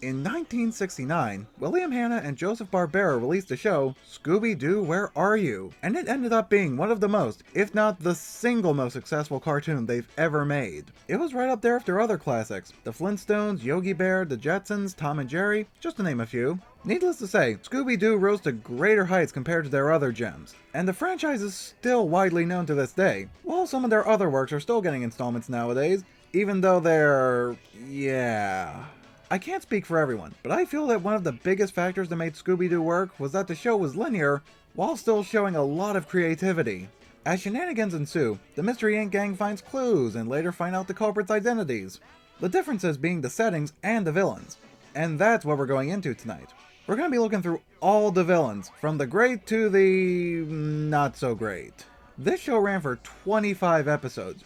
In 1969, William Hanna and Joseph Barbera released the show Scooby-Doo, Where Are You? And it ended up being one of the most, if not the single most successful cartoon they've ever made. It was right up there after other classics, the Flintstones, Yogi Bear, the Jetsons, Tom and Jerry, just to name a few. Needless to say, Scooby-Doo rose to greater heights compared to their other gems, and the franchise is still widely known to this day, while some of their other works are still getting installments nowadays, even though they're... yeah... I can't speak for everyone, but I feel that one of the biggest factors that made Scooby-Doo work was that the show was linear, while still showing a lot of creativity. As shenanigans ensue, the Mystery Inc. gang finds clues and later find out the culprits' identities. The differences being the settings and the villains. And that's what we're going into tonight. We're going to be looking through all the villains, from the great to the... not so great. This show ran for 25 episodes,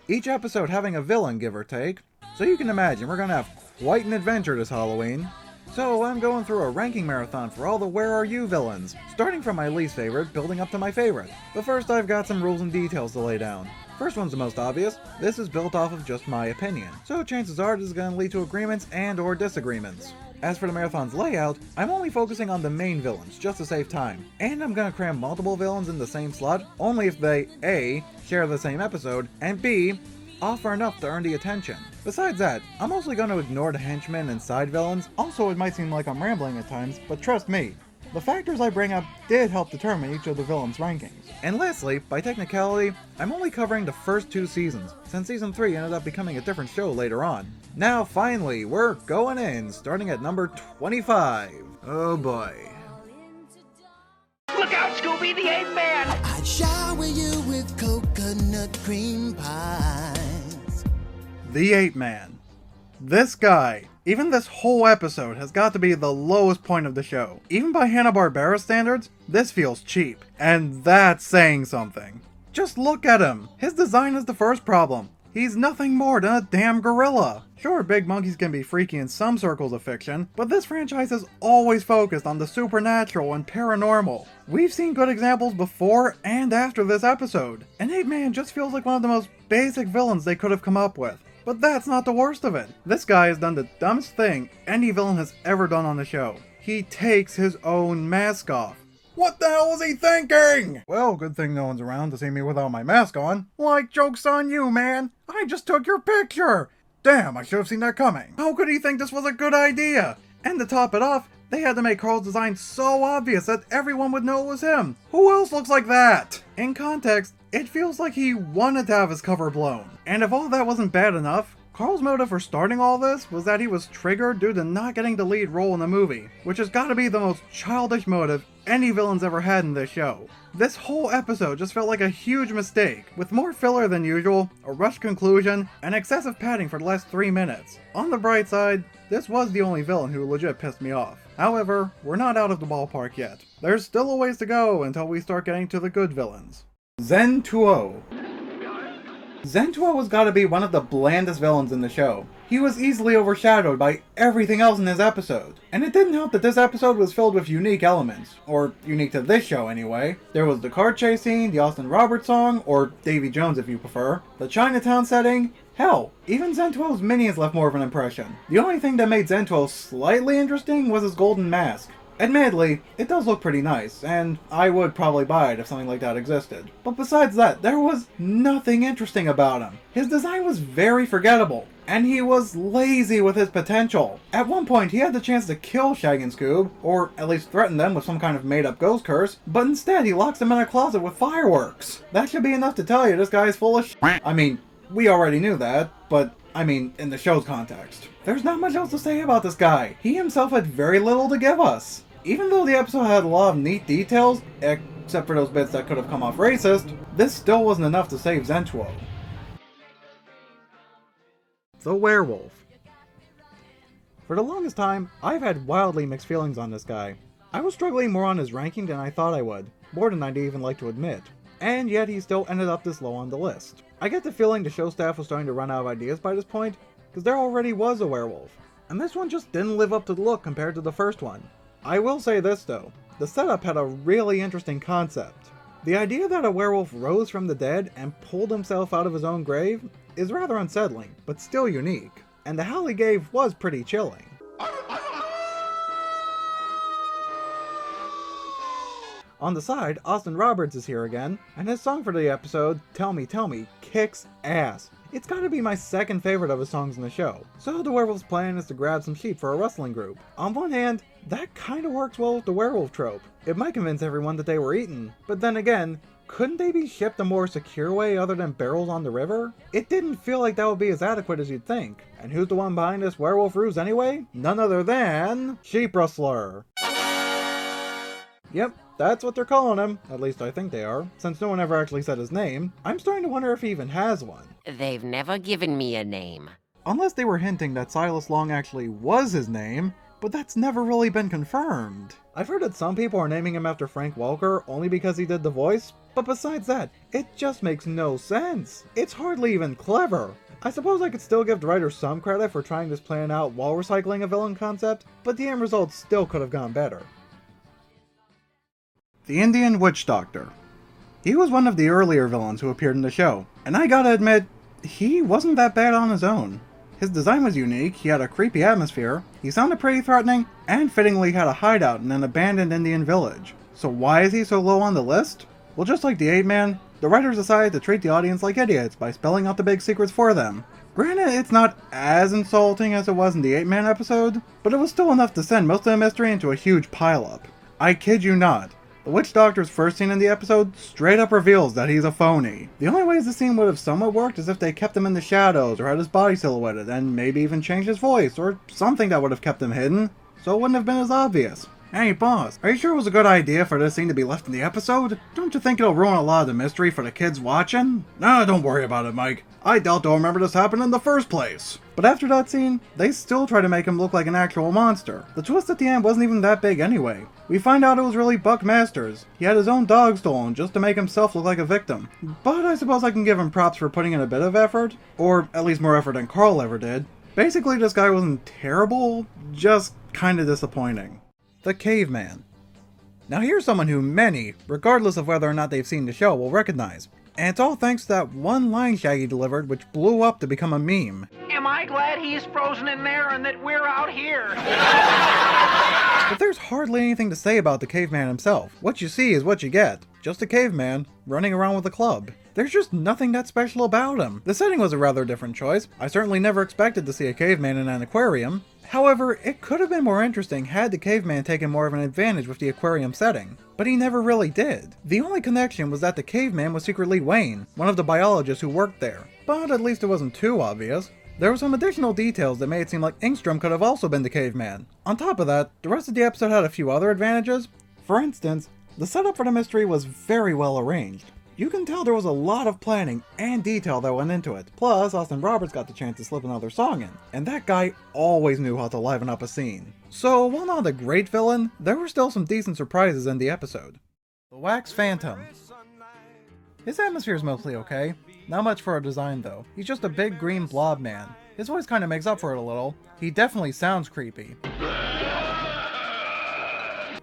each episode having a villain, give or take, so you can imagine we're going to have quite an adventure this Halloween. So I'm going through a ranking marathon for all the Where Are You villains, starting from my least favorite, building up to my favorite. But first I've got some rules and details to lay down. First one's the most obvious. This is built off of just my opinion, so chances are this is going to lead to agreements and or disagreements. As for the marathon's layout, I'm only focusing on the main villains, just to save time. And I'm going to cram multiple villains in the same slot, only if they A. share the same episode, and B. offer enough to earn the attention. Besides that, I'm mostly going to ignore the henchmen and side villains. Also, it might seem like I'm rambling at times, but trust me, the factors I bring up did help determine each of the villains' rankings. And lastly, by technicality, I'm only covering the first 2 seasons, since season 3 ended up becoming a different show later on. Now finally, we're going in, starting at number 25. Oh boy. Look out, Scooby, the Ape Man! I'd shower you with coconut cream pies. The Ape Man. This guy, even this whole episode, has got to be the lowest point of the show. Even by Hanna-Barbera standards, this feels cheap. And that's saying something. Just look at him. His design is the first problem. He's nothing more than a damn gorilla. Sure, big monkeys can be freaky in some circles of fiction, but this franchise is always focused on the supernatural and paranormal. We've seen good examples before and after this episode, and Ape Man just feels like one of the most basic villains they could have come up with. But that's not the worst of it. This guy has done the dumbest thing any villain has ever done on the show. He takes his own mask off. What the hell was he thinking? Well, good thing no one's around to see me without my mask on. Like, joke's on you, man. I just took your picture. Damn, I should have seen that coming. How could he think this was a good idea? And to top it off, they had to make Carl's design so obvious that everyone would know it was him. Who else looks like that? In context, it feels like he wanted to have his cover blown. And if all that wasn't bad enough, Carl's motive for starting all this was that he was triggered due to not getting the lead role in the movie, which has got to be the most childish motive any villain's ever had in this show. This whole episode just felt like a huge mistake, with more filler than usual, a rushed conclusion, and excessive padding for the last 3 minutes. On the bright side, this was the only villain who legit pissed me off. However, we're not out of the ballpark yet. There's still a ways to go until we start getting to the good villains. Zentuo. Zentuo has got to be one of the blandest villains in the show. He was easily overshadowed by everything else in this episode. And it didn't help that this episode was filled with unique elements, or unique to this show anyway. There was the car chase scene, the Austin Roberts song, or Davy Jones if you prefer, the Chinatown setting. Hell, even Zentuo's minions left more of an impression. The only thing that made Zentuo slightly interesting was his golden mask. Admittedly, it does look pretty nice, and I would probably buy it if something like that existed. But besides that, there was nothing interesting about him. His design was very forgettable, and he was lazy with his potential. At one point, he had the chance to kill Shag and Scoob, or at least threaten them with some kind of made-up ghost curse, but instead he locks them in a closet with fireworks. That should be enough to tell you this guy is full of shit. I mean, we already knew that, but I mean, in the show's context. There's not much else to say about this guy. He himself had very little to give us. Even though the episode had a lot of neat details, except for those bits that could have come off racist, this still wasn't enough to save Zentuo. The Werewolf. For the longest time, I've had wildly mixed feelings on this guy. I was struggling more on his ranking than I thought I would, more than I'd even like to admit. And yet he still ended up this low on the list. I get the feeling the show staff was starting to run out of ideas by this point, because there already was a werewolf. And this one just didn't live up to the look compared to the first one. I will say this though, the setup had a really interesting concept. The idea that a werewolf rose from the dead and pulled himself out of his own grave is rather unsettling, but still unique. And the howl he gave was pretty chilling. On the side, Austin Roberts is here again, and his song for the episode, Tell Me, kicks ass. It's gotta be my second favorite of his songs in the show. So the werewolf's plan is to grab some sheep for a wrestling group. On one hand, that kinda works well with the werewolf trope. It might convince everyone that they were eaten, but then again, couldn't they be shipped a more secure way other than barrels on the river? It didn't feel like that would be as adequate as you'd think. And who's the one behind this werewolf ruse anyway? None other than Sheep Rustler. Yep, that's what they're calling him. At least I think they are. Since no one ever actually said his name, I'm starting to wonder if he even has one. They've never given me a name. Unless they were hinting that Silas Long actually was his name, but that's never really been confirmed. I've heard that some people are naming him after Frank Welker only because he did the voice, but besides that, it just makes no sense. It's hardly even clever. I suppose I could still give the writer some credit for trying this plan out while recycling a villain concept, but the end result still could have gone better. The Indian Witch Doctor. He was one of the earlier villains who appeared in the show, and I gotta admit, he wasn't that bad on his own. His design was unique, he had a creepy atmosphere, he sounded pretty threatening, and fittingly had a hideout in an abandoned Indian village. So why is he so low on the list? Well, just like the 8-Man, the writers decided to treat the audience like idiots by spelling out the big secrets for them. Granted, it's not as insulting as it was in the 8-Man episode, but it was still enough to send most of the mystery into a huge pileup. I kid you not. The Witch Doctor's first scene in the episode straight up reveals that he's a phony. The only ways the scene would have somewhat worked is if they kept him in the shadows or had his body silhouetted and maybe even changed his voice or something that would have kept him hidden, so it wouldn't have been as obvious. Hey boss, are you sure it was a good idea for this scene to be left in the episode? Don't you think it'll ruin a lot of the mystery for the kids watching? No, don't worry about it, Mike. I doubt they'll remember this happened in the first place. But after that scene, they still try to make him look like an actual monster. The twist at the end wasn't even that big anyway. We find out it was really Buck Masters. He had his own dog stolen just to make himself look like a victim. But I suppose I can give him props for putting in a bit of effort, or at least more effort than Carl ever did. Basically, this guy wasn't terrible, just kinda disappointing. The Caveman. Now here's someone who many, regardless of whether or not they've seen the show, will recognize. And it's all thanks to that one line Shaggy delivered which blew up to become a meme. Am I glad he's frozen in there and that we're out here? But there's hardly anything to say about the Caveman himself. What you see is what you get. Just a caveman running around with a club. There's just nothing that special about him. The setting was a rather different choice. I certainly never expected to see a caveman in an aquarium. However, it could have been more interesting had the caveman taken more of an advantage with the aquarium setting. But he never really did. The only connection was that the caveman was secretly Wayne, one of the biologists who worked there. But at least it wasn't too obvious. There were some additional details that made it seem like Engstrom could have also been the caveman. On top of that, the rest of the episode had a few other advantages. For instance, the setup for the mystery was very well arranged. You can tell there was a lot of planning and detail that went into it. Plus, Austin Roberts got the chance to slip another song in, and that guy always knew how to liven up a scene. So, while not a great villain, there were still some decent surprises in the episode. The Wax Phantom. His atmosphere is mostly okay. Not much for a design though. He's just a big green blob man. His voice kinda makes up for it a little. He definitely sounds creepy.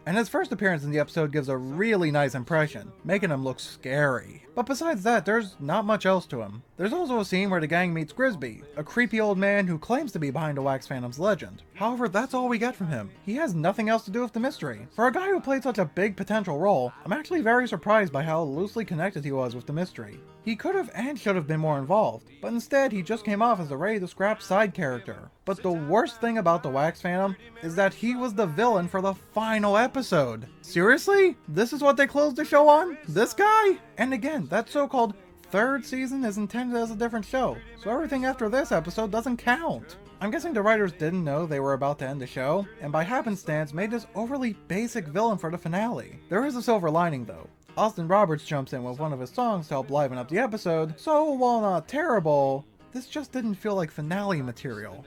And his first appearance in the episode gives a really nice impression, making him look scary. But besides that, there's not much else to him. There's also a scene where the gang meets Grisby, a creepy old man who claims to be behind the Wax Phantom's legend. However, that's all we get from him. He has nothing else to do with the mystery. For a guy who played such a big potential role, I'm actually very surprised by how loosely connected he was with the mystery. He could have and should have been more involved, but instead he just came off as a ready-to-scrap side character. But the worst thing about the Wax Phantom is that he was the villain for the final episode. Seriously? This is what they closed the show on? This guy? And again, that so-called third season is intended as a different show, so everything after this episode doesn't count. I'm guessing the writers didn't know they were about to end the show, and by happenstance made this overly basic villain for the finale. There is a silver lining though. Austin Roberts jumps in with one of his songs to help liven up the episode, so while not terrible, this just didn't feel like finale material.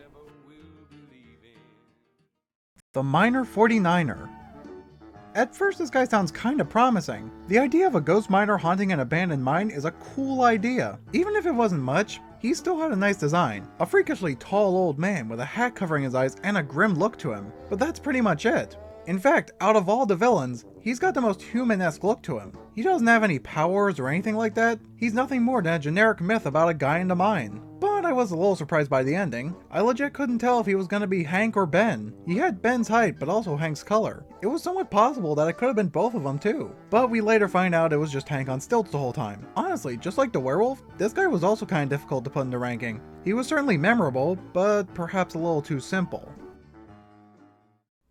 The Miner 49er. At first this guy sounds kinda promising. The idea of a ghost miner haunting an abandoned mine is a cool idea. Even if it wasn't much, he still had a nice design. A freakishly tall old man with a hat covering his eyes and a grim look to him. But that's pretty much it. In fact, out of all the villains, he's got the most human-esque look to him. He doesn't have any powers or anything like that. He's nothing more than a generic myth about a guy in the mine. But but I was a little surprised by the ending. I legit couldn't tell if he was gonna be Hank or Ben. He had Ben's height, but also Hank's color. It was somewhat possible that it could have been both of them too. But we later find out it was just Hank on stilts the whole time. Honestly, just like the werewolf, this guy was also kind of difficult to put into ranking. He was certainly memorable, but perhaps a little too simple.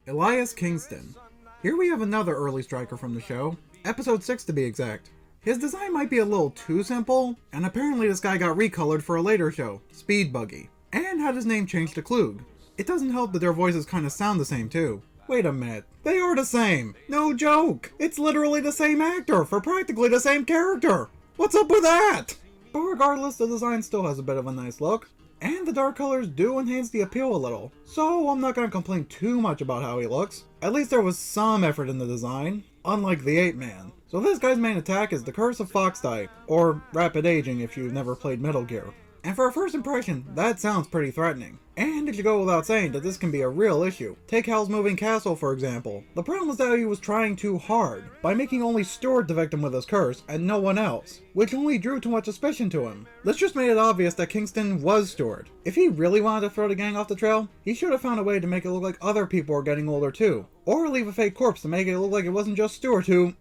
Elias Kingston. Here we have another early striker from the show, episode 6 to be exact. His design might be a little too simple, and apparently this guy got recolored for a later show, Speed Buggy, and had his name changed to Klug. It doesn't help that their voices kinda sound the same too. Wait a minute, they are the same! No joke! It's literally the same actor for practically the same character! What's up with that? But regardless, the design still has a bit of a nice look, and the dark colors do enhance the appeal a little, so I'm not gonna complain too much about how he looks. At least there was some effort in the design, unlike the Ape Man. So this guy's main attack is the Curse of Foxdie, or Rapid Aging if you've never played Metal Gear. And for a first impression, that sounds pretty threatening. And it should go without saying that this can be a real issue. Take Hal's Moving Castle for example. The problem was that he was trying too hard, by making only Stuart the victim with his curse, and no one else, which only drew too much suspicion to him. This just made it obvious that Kingston was Stuart. If he really wanted to throw the gang off the trail, he should have found a way to make it look like other people were getting older too. Or leave a fake corpse to make it look like it wasn't just Stuart who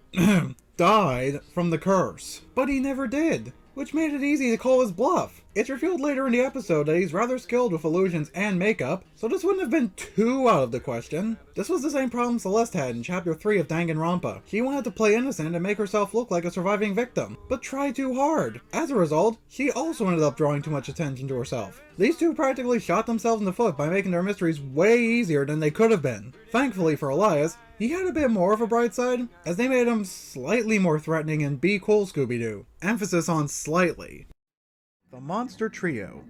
died from the curse. But he never did, which made it easy to call his bluff. It's revealed later in the episode that he's rather skilled with illusions and makeup, so this wouldn't have been too out of the question. This was the same problem Celeste had in Chapter 3 of Danganronpa. She wanted to play innocent and make herself look like a surviving victim, but tried too hard. As a result, she also ended up drawing too much attention to herself. These two practically shot themselves in the foot by making their mysteries way easier than they could have been. Thankfully for Elias, he had a bit more of a bright side, as they made him slightly more threatening in Be Cool Scooby-Doo. Emphasis on slightly. The Monster Trio.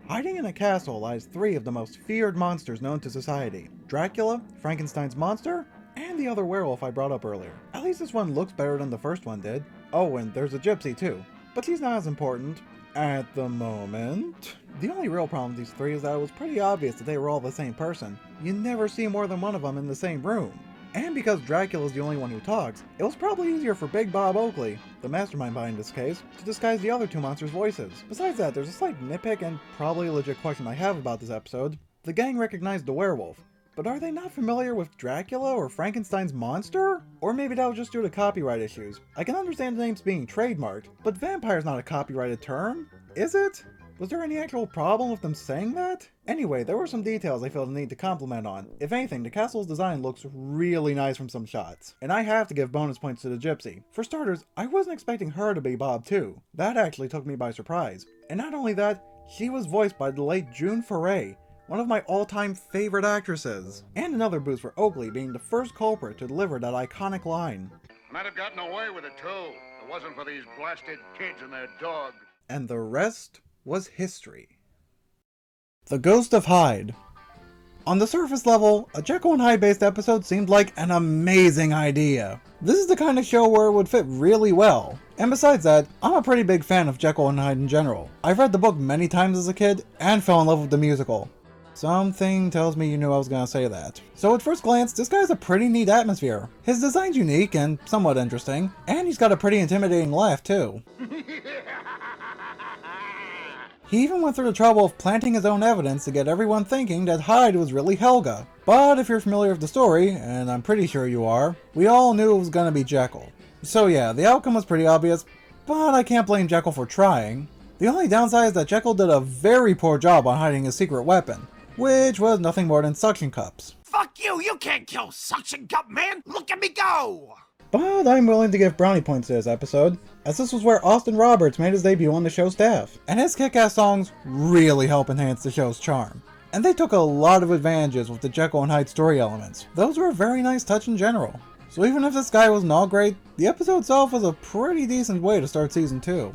Hiding in a castle lies 3 of the most feared monsters known to society. Dracula, Frankenstein's monster, and the other werewolf I brought up earlier. At least this one looks better than the first one did. Oh, and there's a gypsy too. But she's not as important at the moment. The only real problem with these 3 is that it was pretty obvious that they were all the same person. You never see more than one of them in the same room. And because Dracula's the only one who talks, it was probably easier for Big Bob Oakley, the mastermind behind this case, to disguise the other 2 monsters' voices. Besides that, there's a slight nitpick and probably a legit question I have about this episode. The gang recognized the werewolf, but are they not familiar with Dracula or Frankenstein's monster? Or maybe that was just due to copyright issues. I can understand the names being trademarked, but vampire's not a copyrighted term, is it? Was there any actual problem with them saying that? Anyway, there were some details I feel the need to compliment on. If anything, the castle's design looks really nice from some shots. And I have to give bonus points to the gypsy. For starters, I wasn't expecting her to be Bob too. That actually took me by surprise. And not only that, she was voiced by the late June Foray, one of my all-time favorite actresses. And another boost for Oakley being the first culprit to deliver that iconic line. Might have gotten away with it too. If it wasn't for these blasted kids and their dog. And the rest was history. The Ghost of Hyde. On the surface level, a Jekyll and Hyde based episode seemed like an amazing idea. This is the kind of show where it would fit really well. And besides that, I'm a pretty big fan of Jekyll and Hyde in general. I've read the book many times as a kid and fell in love with the musical. Something tells me you knew I was gonna say that. So at first glance, this guy has a pretty neat atmosphere. His design's unique and somewhat interesting, and he's got a pretty intimidating laugh too. He even went through the trouble of planting his own evidence to get everyone thinking that Hyde was really Helga. But if you're familiar with the story, and I'm pretty sure you are, we all knew it was gonna be Jekyll. So yeah, the outcome was pretty obvious, but I can't blame Jekyll for trying. The only downside is that Jekyll did a very poor job on hiding his secret weapon, which was nothing more than suction cups. Fuck you! You can't kill Suction Cup Man! Look at me go! But I'm willing to give brownie points to this episode, as this was where Austin Roberts made his debut on the show's staff, and his kick-ass songs really help enhance the show's charm. And they took a lot of advantages with the Jekyll and Hyde story elements. Those were a very nice touch in general. So even if this guy wasn't all great, the episode itself was a pretty decent way to start season 2.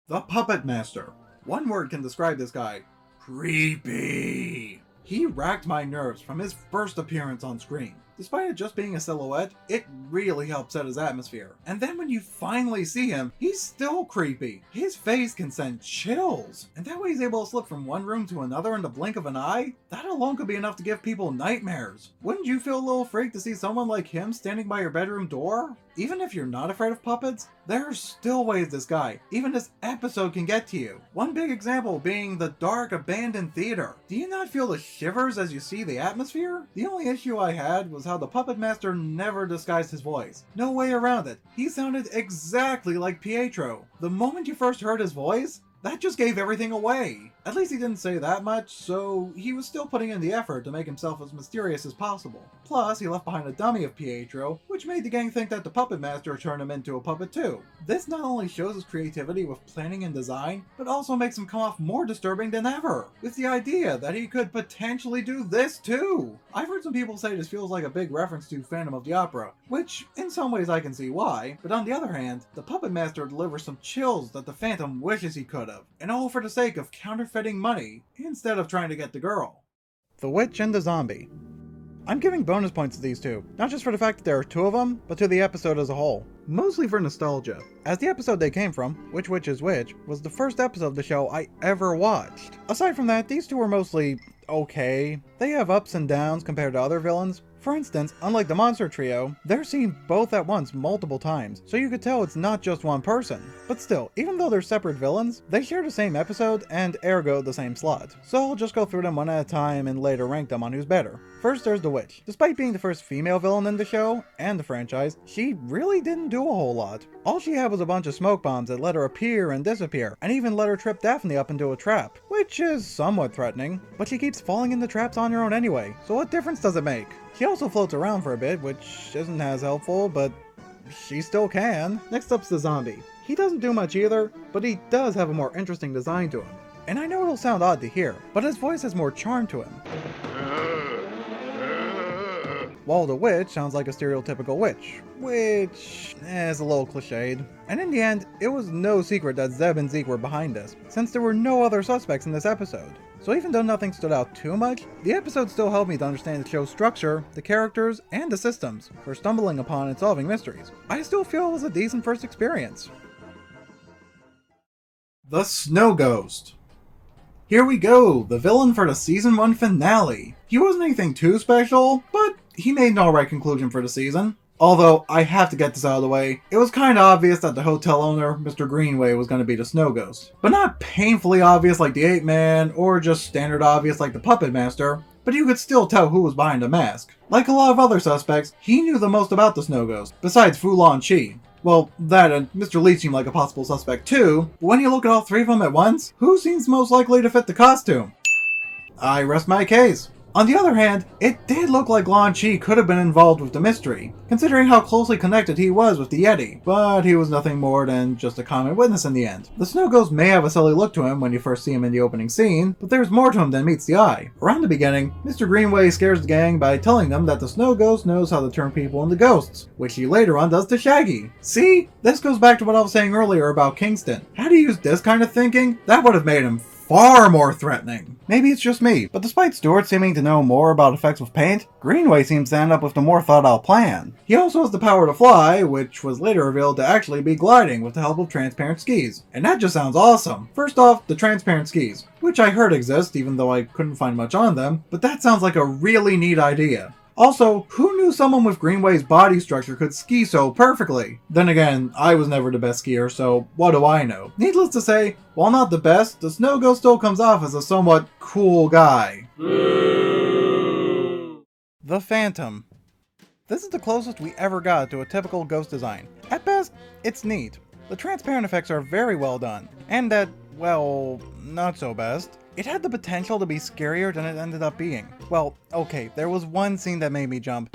The Puppet Master. One word can describe this guy. Creepy. He racked my nerves from his first appearance on screen. Despite it just being a silhouette, it really helped set his atmosphere. And then when you finally see him, he's still creepy. His face can send chills. And that way he's able to slip from one room to another in the blink of an eye? That alone could be enough to give people nightmares. Wouldn't you feel a little freaked to see someone like him standing by your bedroom door? even if you're not afraid of puppets, there are still ways this guy, even this episode, can get to you. One big example being the dark, abandoned theater. Do you not feel the shivers as you see the atmosphere? The only issue I had was how the puppet master never disguised his voice. No way around it. He sounded exactly like Pietro. The moment you first heard his voice, that just gave everything away. At least he didn't say that much, so he was still putting in the effort to make himself as mysterious as possible. Plus, he left behind a dummy of Pietro, which made the gang think that the puppet master turned him into a puppet too. This not only shows his creativity with planning and design, but also makes him come off more disturbing than ever, with the idea that he could potentially do this too. I've heard some people say this feels like a big reference to Phantom of the Opera, which in some ways I can see why, but on the other hand, the puppet master delivers some chills that the Phantom wishes he could have, and all for the sake of counterfeiting money, instead of trying to get the girl. The Witch and the Zombie. I'm giving bonus points to these two, not just for the fact that there are two of them, but to the episode as a whole. Mostly for nostalgia, as the episode they came from, Which Witch is Which, was the first episode of the show I ever watched. Aside from that, these two were mostly okay. They have ups and downs compared to other villains. For instance, unlike the monster trio, they're seen both at once multiple times, so you could tell it's not just one person. But still, even though they're separate villains, they share the same episode and ergo the same slot. So I'll just go through them one at a time and later rank them on who's better. First, there's the Witch. Despite being the first female villain in the show, and the franchise, she really didn't do a whole lot. All she had was a bunch of smoke bombs that let her appear and disappear, and even let her trip Daphne up into a trap, which is somewhat threatening, but she keeps falling into traps on her own anyway, so what difference does it make? She also floats around for a bit, which isn't as helpful, but she still can. Next up's the Zombie. He doesn't do much either, but he does have a more interesting design to him. And I know it'll sound odd to hear, but his voice has more charm to him. While the Witch sounds like a stereotypical witch, which is a little cliched. And in the end, it was no secret that Zeb and Zeke were behind this, since there were no other suspects in this episode. So even though nothing stood out too much, the episode still helped me to understand the show's structure, the characters, and the systems for stumbling upon and solving mysteries. I still feel it was a decent first experience. The Snow Ghost. Here we go, the villain for the Season 1 finale. He wasn't anything too special, but he made an alright conclusion for the season. Although, I have to get this out of the way, it was kinda obvious that the hotel owner, Mr. Greenway, was gonna be the Snow Ghost. But not painfully obvious like the Ape Man, or just standard obvious like the Puppet Master, but you could still tell who was behind the mask. Like a lot of other suspects, he knew the most about the Snow Ghost, besides Fu-Lon Chi. Well, that and Mr. Lee seemed like a possible suspect too, but when you look at all three of them at once, who seems most likely to fit the costume? I rest my case. On the other hand, it did look like Lon Chi could have been involved with the mystery, considering how closely connected he was with the Yeti, but he was nothing more than just a common witness in the end. The Snow Ghost may have a silly look to him when you first see him in the opening scene, but there's more to him than meets the eye. Around the beginning, Mr. Greenway scares the gang by telling them that the Snow Ghost knows how to turn people into ghosts, which he later on does to Shaggy. See? This goes back to what I was saying earlier about Kingston. Had he used this kind of thinking, that would have made him far more threatening. Maybe it's just me, but despite Stewart seeming to know more about effects with paint, Greenway seems to end up with the more thought out plan. He also has the power to fly, which was later revealed to actually be gliding with the help of transparent skis. And that just sounds awesome. First off, the transparent skis, which I heard exist even though I couldn't find much on them, but that sounds like a really neat idea. Also, who knew someone with Greenway's body structure could ski so perfectly? Then again, I was never the best skier, so what do I know? Needless to say, while not the best, the Snow Ghost still comes off as a somewhat cool guy. The Phantom. This is the closest we ever got to a typical ghost design. At best, it's neat. The transparent effects are very well done, and at, well, not so best. It had the potential to be scarier than it ended up being. Well, okay, there was one scene that made me jump.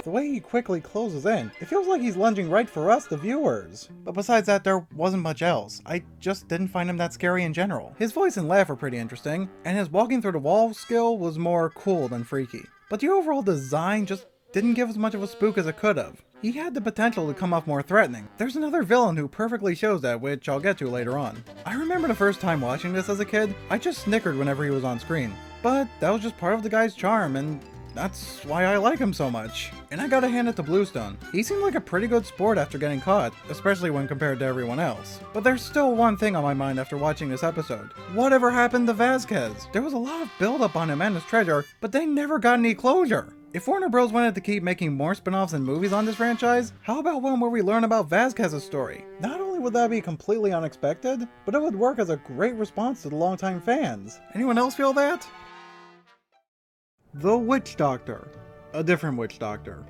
The way he quickly closes in, it feels like he's lunging right for us, the viewers. But besides that, there wasn't much else. I just didn't find him that scary in general. His voice and laugh were pretty interesting, and his walking through the wall skill was more cool than freaky. But the overall design just didn't give as much of a spook as it could have. He had the potential to come off more threatening. There's another villain who perfectly shows that, which I'll get to later on. I remember the first time watching this as a kid, I just snickered whenever he was on screen. But that was just part of the guy's charm, and that's why I like him so much. And I gotta hand it to Bluestone. He seemed like a pretty good sport after getting caught, especially when compared to everyone else. But there's still one thing on my mind after watching this episode. Whatever happened to Vasquez? There was a lot of build-up on him and his treasure, but they never got any closure. If Warner Bros. Wanted to keep making more spin-offs and movies on this franchise, how about one where we learn about Vasquez's story? Not only would that be completely unexpected, but it would work as a great response to the longtime fans. Anyone else feel that? The Witch Doctor. A different Witch Doctor.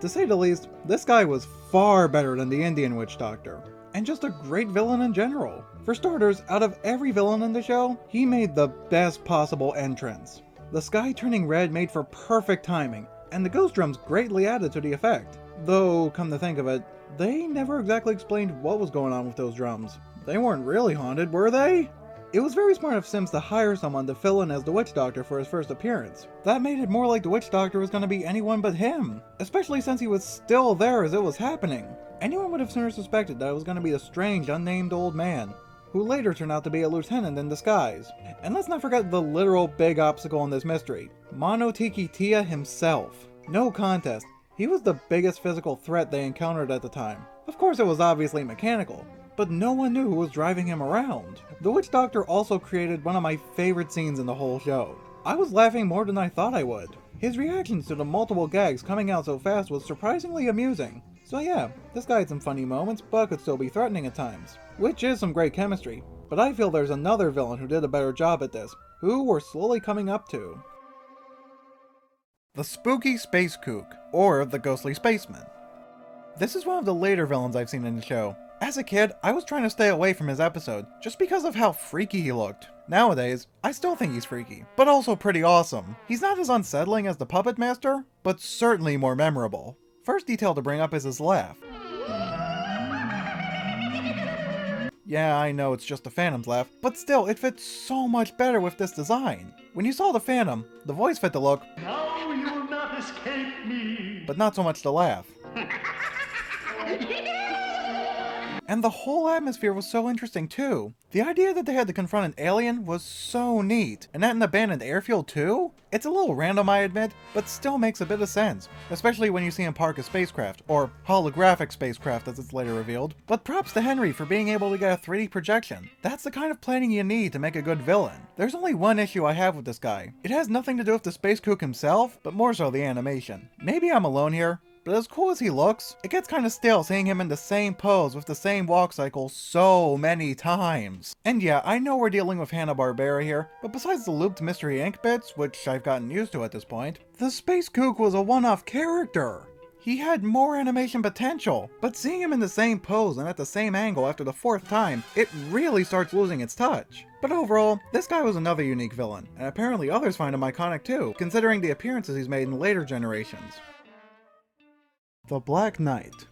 To say the least, this guy was far better than the Indian Witch Doctor, and just a great villain in general. For starters, out of every villain in the show, he made the best possible entrance. The sky turning red made for perfect timing, and the ghost drums greatly added to the effect. Though, come to think of it, they never exactly explained what was going on with those drums. They weren't really haunted, were they? It was very smart of Sims to hire someone to fill in as the Witch Doctor for his first appearance. That made it more like the Witch Doctor was going to be anyone but him, especially since he was still there as it was happening. Anyone would have sooner suspected that it was going to be the strange, unnamed old man, who later turned out to be a lieutenant in disguise. And let's not forget the literal big obstacle in this mystery, Monotiki Tia himself. No contest, he was the biggest physical threat they encountered at the time. Of course it was obviously mechanical, but no one knew who was driving him around. The Witch Doctor also created one of my favorite scenes in the whole show. I was laughing more than I thought I would. His reactions to the multiple gags coming out so fast was surprisingly amusing. So yeah, this guy had some funny moments, but could still be threatening at times. Which is some great chemistry, but I feel there's another villain who did a better job at this, who we're slowly coming up to. The Spooky Space Kook, or the Ghostly Spaceman. This is one of the later villains I've seen in the show. As a kid, I was trying to stay away from his episode, just because of how freaky he looked. Nowadays, I still think he's freaky, but also pretty awesome. He's not as unsettling as the Puppet Master, but certainly more memorable. First detail to bring up is his laugh. Yeah, I know it's just a Phantom's laugh, but still, it fits so much better with this design. When you saw the Phantom, the voice fit the look, "Now you will not escape me," but not so much the laugh. And the whole atmosphere was so interesting too. The idea that they had to confront an alien was so neat, and at an abandoned airfield too? It's a little random, I admit, but still makes a bit of sense, especially when you see him park a spacecraft, or holographic spacecraft as it's later revealed. But props to Henry for being able to get a 3D projection. That's the kind of planning you need to make a good villain. There's only one issue I have with this guy. It has nothing to do with the Space Kook himself, but more so the animation. Maybe I'm alone here, but as cool as he looks, it gets kinda stale seeing him in the same pose with the same walk cycle so many times. And yeah, I know we're dealing with Hanna-Barbera here, but besides the looped Mystery Inc. bits, which I've gotten used to at this point, the Space Kook was a one-off character. He had more animation potential, but seeing him in the same pose and at the same angle after the 4th time, it really starts losing its touch. But overall, this guy was another unique villain, and apparently others find him iconic too, considering the appearances he's made in later generations. The Black Knight.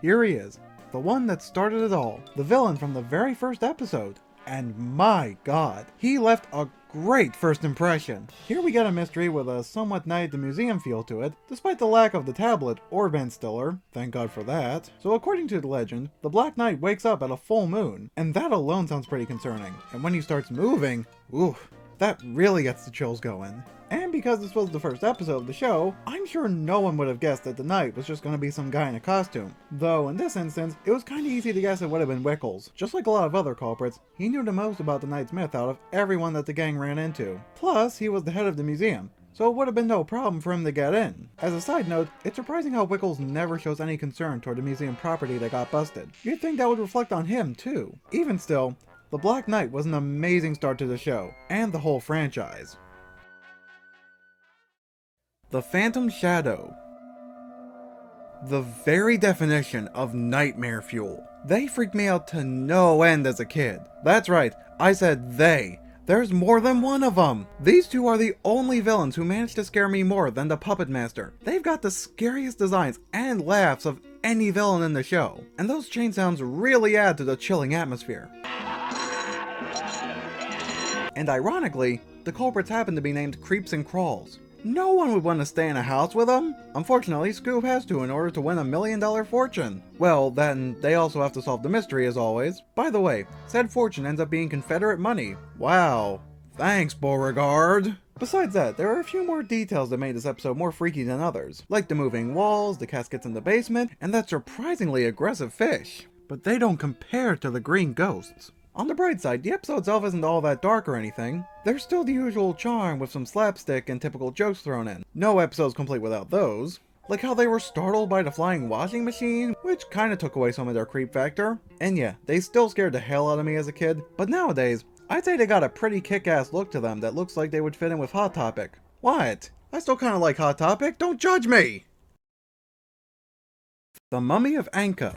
Here he is, the one that started it all, the villain from the very first episode. And my god, he left a great first impression. Here we get a mystery with a somewhat Night at the Museum feel to it, despite the lack of the tablet or Ben Stiller, thank god for that. So according to the legend, the Black Knight wakes up at a full moon, and that alone sounds pretty concerning. And when he starts moving, oof, that really gets the chills going. And because this was the first episode of the show, I'm sure no one would have guessed that the Knight was just going to be some guy in a costume. Though in this instance, it was kinda easy to guess it would have been Wickles. Just like a lot of other culprits, he knew the most about the Knight's myth out of everyone that the gang ran into. Plus, he was the head of the museum, so it would have been no problem for him to get in. As a side note, it's surprising how Wickles never shows any concern toward the museum property that got busted. You'd think that would reflect on him too. Even still, the Black Knight was an amazing start to the show, and the whole franchise. The Phantom Shadow. The very definition of nightmare fuel. They freaked me out to no end as a kid. That's right, I said they. There's more than one of them! These two are the only villains who managed to scare me more than the Puppet Master. They've got the scariest designs and laughs of any villain in the show, and those chain sounds really add to the chilling atmosphere. And ironically, the culprits happen to be named Creeps and Crawls. No one would want to stay in a house with them. Unfortunately, Scoob has to in order to win $1 million fortune. Well, then, they also have to solve the mystery as always. By the way, said fortune ends up being Confederate money. Wow. Thanks, Beauregard. Besides that, there are a few more details that made this episode more freaky than others, like the moving walls, the caskets in the basement, and that surprisingly aggressive fish. But they don't compare to the green ghosts. On the bright side, the episode itself isn't all that dark or anything. There's still the usual charm with some slapstick and typical jokes thrown in. No episode's complete without those. Like how they were startled by the flying washing machine, which kinda took away some of their creep factor. And yeah, they still scared the hell out of me as a kid, but nowadays, I'd say they got a pretty kick-ass look to them that looks like they would fit in with Hot Topic. What? I still kinda like Hot Topic, don't judge me! The Mummy of Anka.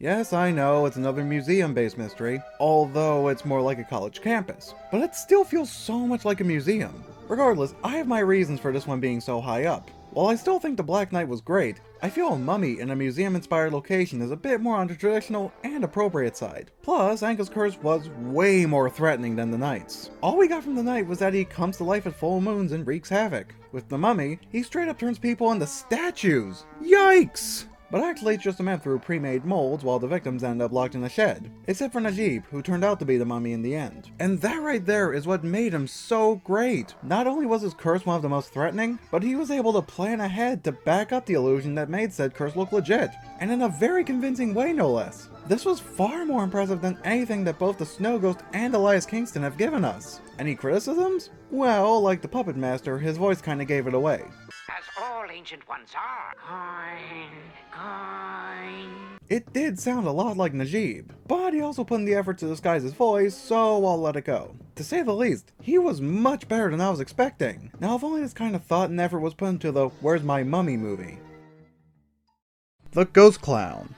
Yes, I know, it's another museum-based mystery, although it's more like a college campus. But it still feels so much like a museum. Regardless, I have my reasons for this one being so high up. While I still think The Black Knight was great, I feel a mummy in a museum-inspired location is a bit more on the traditional and appropriate side. Plus, Anka's curse was way more threatening than the Knight's. All we got from the Knight was that he comes to life at full moons and wreaks havoc. With the mummy, he straight up turns people into statues! Yikes! But actually it's just a man through pre-made molds while the victims end up locked in a shed. Except for Najib, who turned out to be the mummy in the end. And that right there is what made him so great. Not only was his curse one of the most threatening, but he was able to plan ahead to back up the illusion that made said curse look legit. And in a very convincing way, no less. This was far more impressive than anything that both the Snow Ghost and Elias Kingston have given us. Any criticisms? Well, like the Puppet Master, his voice kinda gave it away. As all ancient ones are. Kind. It did sound a lot like Najib, but he also put in the effort to disguise his voice, so I'll let it go. To say the least, he was much better than I was expecting. Now if only this kind of thought and effort was put into the Where's My Mummy movie. The Ghost Clown.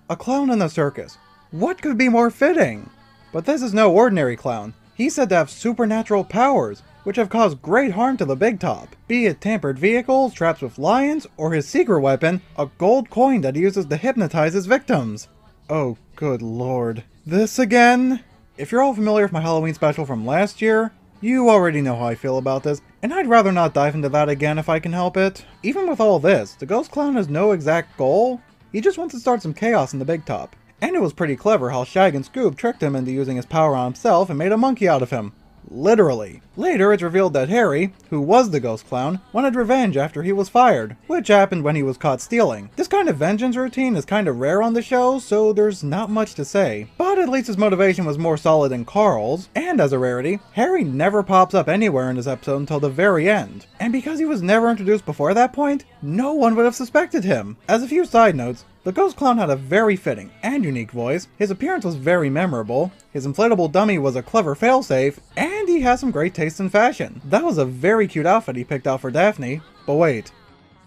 A clown in a circus. What could be more fitting? But this is no ordinary clown. He's said to have supernatural powers, which have caused great harm to the Big Top. Be it tampered vehicles, traps with lions, or his secret weapon, a gold coin that he uses to hypnotize his victims. Oh, good lord. This again? If you're all familiar with my Halloween special from last year, you already know how I feel about this, and I'd rather not dive into that again if I can help it. Even with all this, the Ghost Clown has no exact goal. He just wants to start some chaos in the Big Top. And it was pretty clever how Shag and Scoob tricked him into using his power on himself and made a monkey out of him. Literally. Later, it's revealed that Harry, who was the Ghost Clown, wanted revenge after he was fired, which happened when he was caught stealing. This kind of vengeance routine is kind of rare on the show, so there's not much to say. But at least his motivation was more solid than Carl's, and as a rarity, Harry never pops up anywhere in this episode until the very end. And because he was never introduced before that point, no one would have suspected him. As a few side notes, the Ghost Clown had a very fitting and unique voice, his appearance was very memorable, his inflatable dummy was a clever failsafe, and he has some great taste in fashion. That was a very cute outfit he picked out for Daphne. But wait,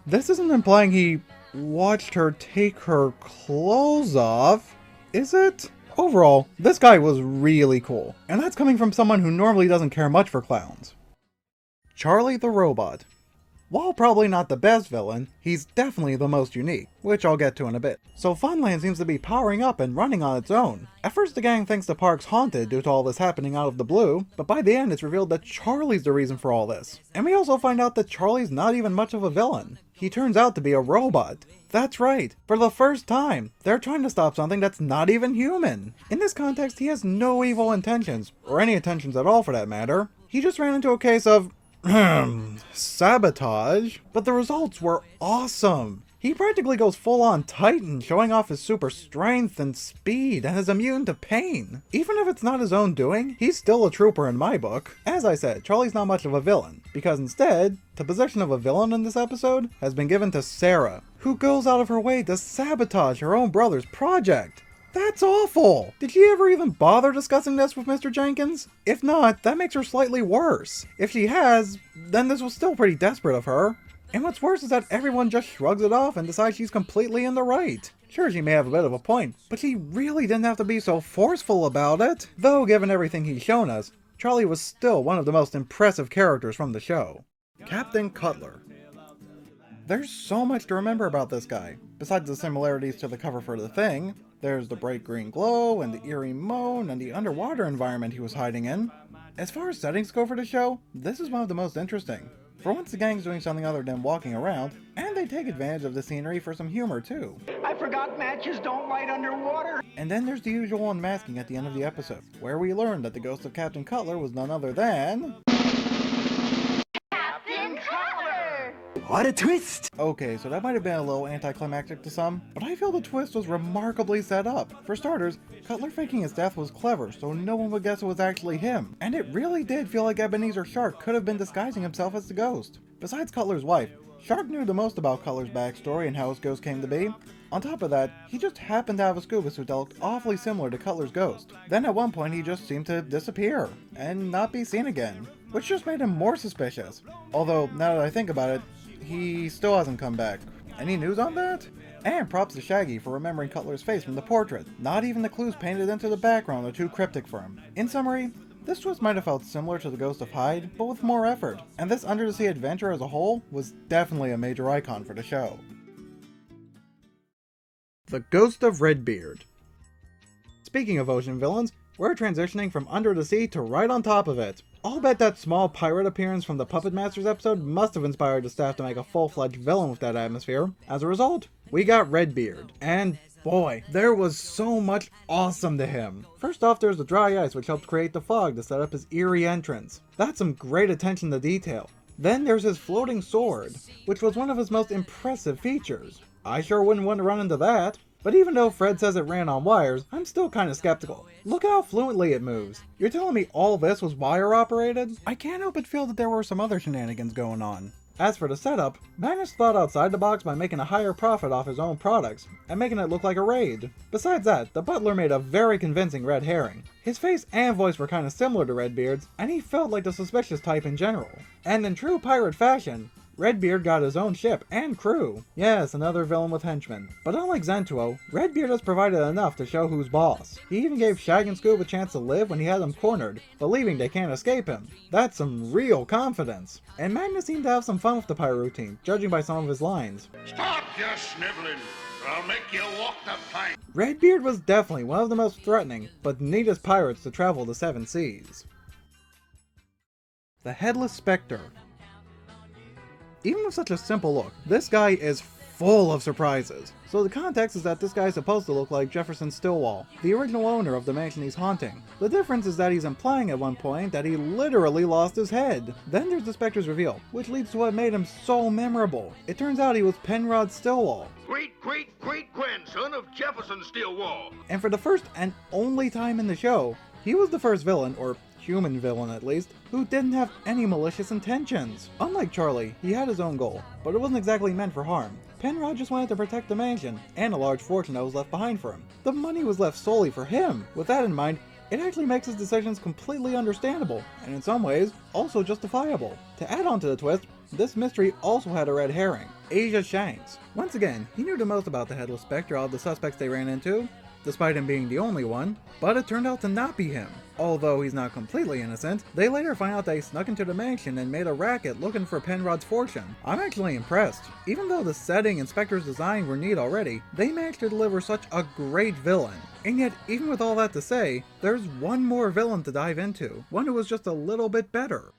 this isn't implying he watched her take her clothes off, is it? Overall, this guy was really cool, and that's coming from someone who normally doesn't care much for clowns. Charlie the Robot. While probably not the best villain, he's definitely the most unique, which I'll get to in a bit. So Funland seems to be powering up and running on its own. At first the gang thinks the park's haunted due to all this happening out of the blue, but by the end it's revealed that Charlie's the reason for all this. And we also find out that Charlie's not even much of a villain. He turns out to be a robot. That's right, for the first time, they're trying to stop something that's not even human. In this context, he has no evil intentions, or any intentions at all for that matter. He just ran into a case of sabotage, but the results were awesome. He practically goes full-on Titan, showing off his super strength and speed, and is immune to pain. Even if it's not his own doing, he's still a trooper in my book. As I said, Charlie's not much of a villain, because instead, the position of a villain in this episode has been given to Sarah, who goes out of her way to sabotage her own brother's project. That's awful! Did she ever even bother discussing this with Mr. Jenkins? If not, that makes her slightly worse. If she has, then this was still pretty desperate of her. And what's worse is that everyone just shrugs it off and decides she's completely in the right. Sure, she may have a bit of a point, but she really didn't have to be so forceful about it. Though, given everything he's shown us, Charlie was still one of the most impressive characters from the show. Captain Cutler. There's so much to remember about this guy. Besides the similarities to the cover for The Thing, there's the bright green glow, and the eerie moan, and the underwater environment he was hiding in. As far as settings go for the show, this is one of the most interesting. For once the gang's doing something other than walking around, and they take advantage of the scenery for some humor too. I forgot matches don't light underwater. And then there's the usual unmasking at the end of the episode, where we learn that the ghost of Captain Cutler was none other than... Captain Cutler! What a twist! Okay, so that might have been a little anticlimactic to some, but I feel the twist was remarkably set up. For starters, Cutler faking his death was clever, so no one would guess it was actually him. And it really did feel like Ebenezer Shark could have been disguising himself as the ghost. Besides Cutler's wife, Shark knew the most about Cutler's backstory and how his ghost came to be. On top of that, he just happened to have a scuba suit that looked awfully similar to Cutler's ghost. Then at one point he just seemed to disappear, and not be seen again, which just made him more suspicious. Although, now that I think about it, he still hasn't come back. Any news on that? And props to Shaggy for remembering Cutler's face from the portrait. Not even the clues painted into the background are too cryptic for him. In summary, this twist might have felt similar to the Ghost of Hyde, but with more effort. And this Under the Sea adventure as a whole was definitely a major icon for the show. The Ghost of Redbeard. Speaking of ocean villains, we're transitioning from under the sea to right on top of it. I'll bet that small pirate appearance from the Puppet Masters episode must have inspired the staff to make a full-fledged villain with that atmosphere. As a result, we got Redbeard. And boy, there was so much awesome to him. First off, there's the dry ice which helped create the fog to set up his eerie entrance. That's some great attention to detail. Then there's his floating sword, which was one of his most impressive features. I sure wouldn't want to run into that. But even though Fred says it ran on wires, I'm still kinda skeptical. Look how fluently it moves. You're telling me all this was wire operated? I can't help but feel that there were some other shenanigans going on. As for the setup, Magnus thought outside the box by making a higher profit off his own products, and making it look like a raid. Besides that, the butler made a very convincing red herring. His face and voice were kinda similar to Redbeard's, and he felt like the suspicious type in general. And in true pirate fashion, Redbeard got his own ship and crew. Yes, another villain with henchmen. But unlike Zentuo, Redbeard has provided enough to show who's boss. He even gave Shag and Scoob a chance to live when he had them cornered, believing they can't escape him. That's some real confidence. And Magnus seemed to have some fun with the pirate routine, judging by some of his lines. Stop your sniveling, or I'll make you walk the plank. Redbeard was definitely one of the most threatening, but neatest pirates to travel the 7 seas. The Headless Spectre. Even with such a simple look, this guy is full of surprises. So the context is that this guy is supposed to look like Jefferson Stillwell, the original owner of the mansion he's haunting. The difference is that he's implying at one point that he literally lost his head. Then there's the Spectre's reveal, which leads to what made him so memorable. It turns out he was Penrod Stillwell. Great-great-great-grandson of Jefferson Stillwell. And for the first and only time in the show, he was the first villain, or human villain at least, who didn't have any malicious intentions. Unlike Charlie, he had his own goal, but it wasn't exactly meant for harm. Penrod just wanted to protect the mansion, and a large fortune that was left behind for him. The money was left solely for him. With that in mind, it actually makes his decisions completely understandable, and in some ways, also justifiable. To add on to the twist, this mystery also had a red herring, Asia Shanks. Once again, he knew the most about the Headless Spectre out of the suspects they ran into, despite him being the only one, but it turned out to not be him. Although he's not completely innocent, they later find out that he snuck into the mansion and made a racket looking for Penrod's fortune. I'm actually impressed. Even though the setting and Spectre's design were neat already, they managed to deliver such a great villain. And yet, even with all that to say, there's one more villain to dive into, one who was just a little bit better.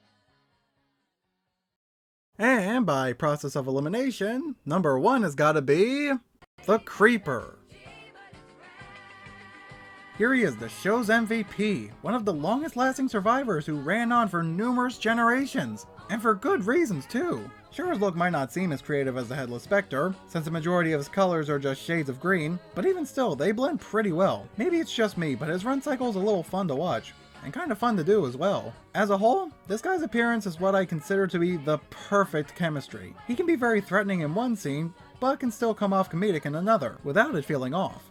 And by process of elimination, number 1 has gotta be the Creeper. Here he is, the show's MVP, one of the longest lasting survivors who ran on for numerous generations, and for good reasons too. Sure, his look might not seem as creative as the Headless Spectre, since the majority of his colors are just shades of green, but even still, they blend pretty well. Maybe it's just me, but his run cycle is a little fun to watch, and kinda fun to do as well. As a whole, this guy's appearance is what I consider to be the perfect chemistry. He can be very threatening in one scene, but can still come off comedic in another, without it feeling off.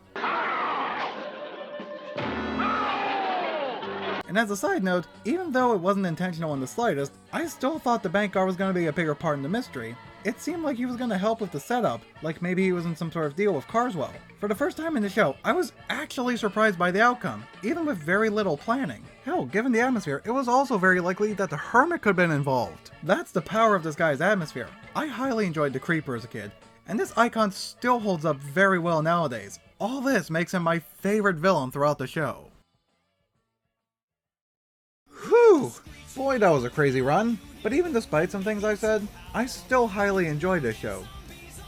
And as a side note, even though it wasn't intentional in the slightest, I still thought the bank guard was going to be a bigger part in the mystery. It seemed like he was going to help with the setup, like maybe he was in some sort of deal with Carswell. For the first time in the show, I was actually surprised by the outcome, even with very little planning. Hell, given the atmosphere, it was also very likely that the Hermit could have been involved. That's the power of this guy's atmosphere. I highly enjoyed the Creeper as a kid, and this icon still holds up very well nowadays. All this makes him my favorite villain throughout the show. Whew! Boy, that was a crazy run. But even despite some things I've said, I still highly enjoyed this show.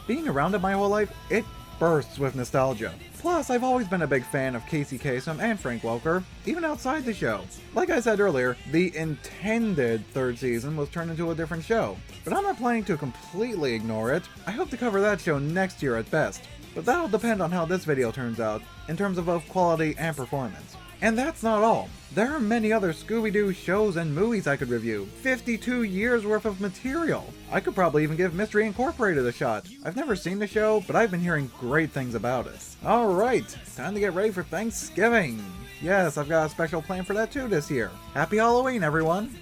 Being around it my whole life, it bursts with nostalgia. Plus, I've always been a big fan of Casey Kasem and Frank Welker, even outside the show. Like I said earlier, the intended third season was turned into a different show, but I'm not planning to completely ignore it. I hope to cover that show next year at best, but that'll depend on how this video turns out, in terms of both quality and performance. And that's not all. There are many other Scooby-Doo shows and movies I could review. 52 years worth of material. I could probably even give Mystery Incorporated a shot. I've never seen the show, but I've been hearing great things about it. Alright, time to get ready for Thanksgiving. Yes, I've got a special plan for that too this year. Happy Halloween, everyone!